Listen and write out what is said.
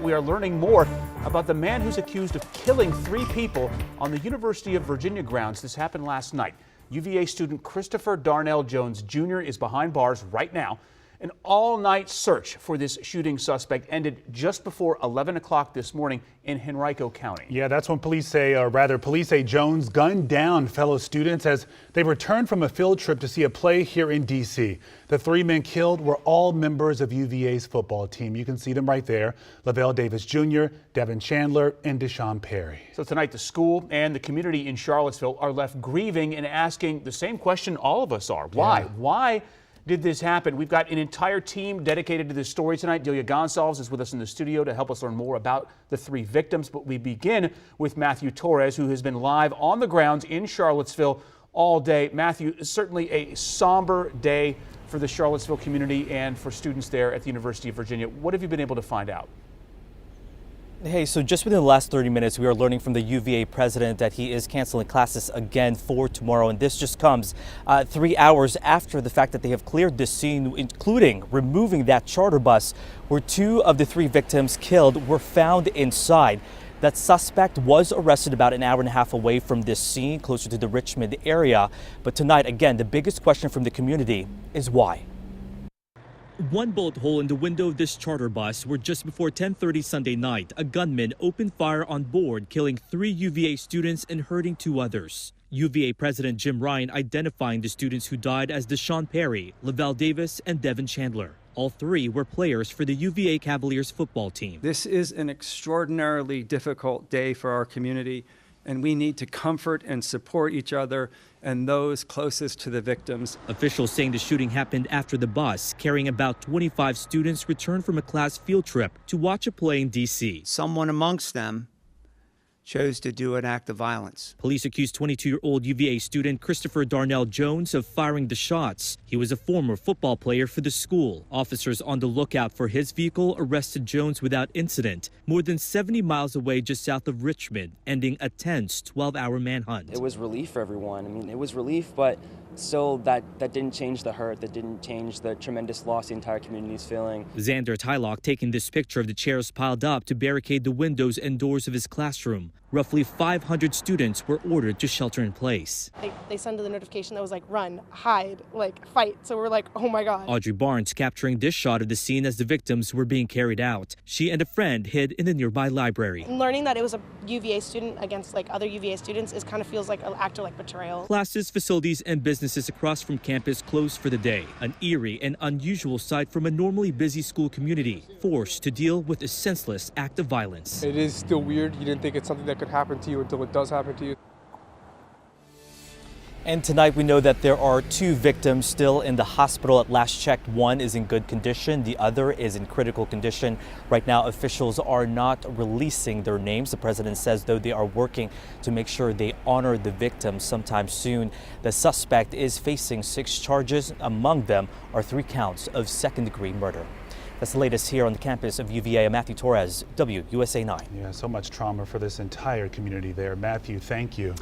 We are learning more about the man who's accused of killing 3 people on the University of Virginia grounds. This happened last night. UVA student Christopher Darnell Jones Jr. is behind bars right now. An all-night search for this shooting suspect ended just before 11 o'clock this morning in Henrico County. Yeah, that's when police say Jones gunned down fellow students as they returned from a field trip to see a play here in D.C. The 3 men killed were all members of UVA's football team. You can see them right there. Lavelle Davis Jr., Devin Chandler, and Deshaun Perry. So tonight the school and the community in Charlottesville are left grieving and asking the same question all of us are. Why? Yeah. Why did this happen? We've got an entire team dedicated to this story tonight. Delia Gonsalves is with us in the studio to help us learn more about the 3 victims. But we begin with Matthew Torres, who has been live on the grounds in Charlottesville all day. Matthew, certainly a somber day for the Charlottesville community and for students there at the University of Virginia. What have you been able to find out? Hey, so just within the last 30 minutes, we are learning from the UVA president that he is canceling classes again for tomorrow. And this just comes 3 hours after the fact that they have cleared this scene, including removing that charter bus where 2 of the 3 victims killed were found inside. That suspect was arrested about an hour and a half away from this scene, closer to the Richmond area. But tonight, again, the biggest question from the community is why? One bullet hole in the window of this charter bus where just before 10:30 Sunday night, a gunman opened fire on board, killing 3 UVA students and hurting 2 others. UVA President Jim Ryan identifying the students who died as Deshaun Perry, Lavelle Davis, and Devin Chandler. All 3 were players for the UVA Cavaliers football team. This is an extraordinarily difficult day for our community, and we need to comfort and support each other and those closest to the victims. Officials saying the shooting happened after the bus, carrying about 25 students, returned from a class field trip to watch a play in D.C. Someone amongst them chose to do an act of violence. Police accused 22-year-old UVA student Christopher Darnell Jones of firing the shots. He was a former football player for the school. Officers on the lookout for his vehicle arrested Jones without incident, more than 70 miles away just south of Richmond, ending a tense 12-hour manhunt. It was relief for everyone. I mean, it was relief, but still that didn't change the hurt. That didn't change the tremendous loss the entire community is feeling. Xander Tylock taking this picture of the chairs piled up to barricade the windows and doors of his classroom. Roughly 500 students were ordered to shelter in place. They sent the notification that was like, run, hide, like fight. So we're like, oh my God. Audrey Barnes capturing this shot of the scene as the victims were being carried out. She and a friend hid in the nearby library. Learning that it was a UVA student against like other UVA students kind of feels like an act of like betrayal. Classes, facilities, and businesses across from campus closed for the day. An eerie and unusual sight from a normally busy school community, forced to deal with a senseless act of violence. It is still weird. You didn't think it's something that could happen to you until it does happen to you. And tonight we know that there are 2 victims still in the hospital. At last checked, one is in good condition, the other is in critical condition. Right now officials are not releasing their names. The president says, though, they are working to make sure they honor the victims sometime soon. The suspect is facing 6 charges. Among them are 3 counts of second-degree murder. That's the latest here on the campus of UVA. I'm Matthew Torres, WUSA 9. Yeah, so much trauma for this entire community there. Matthew, thank you.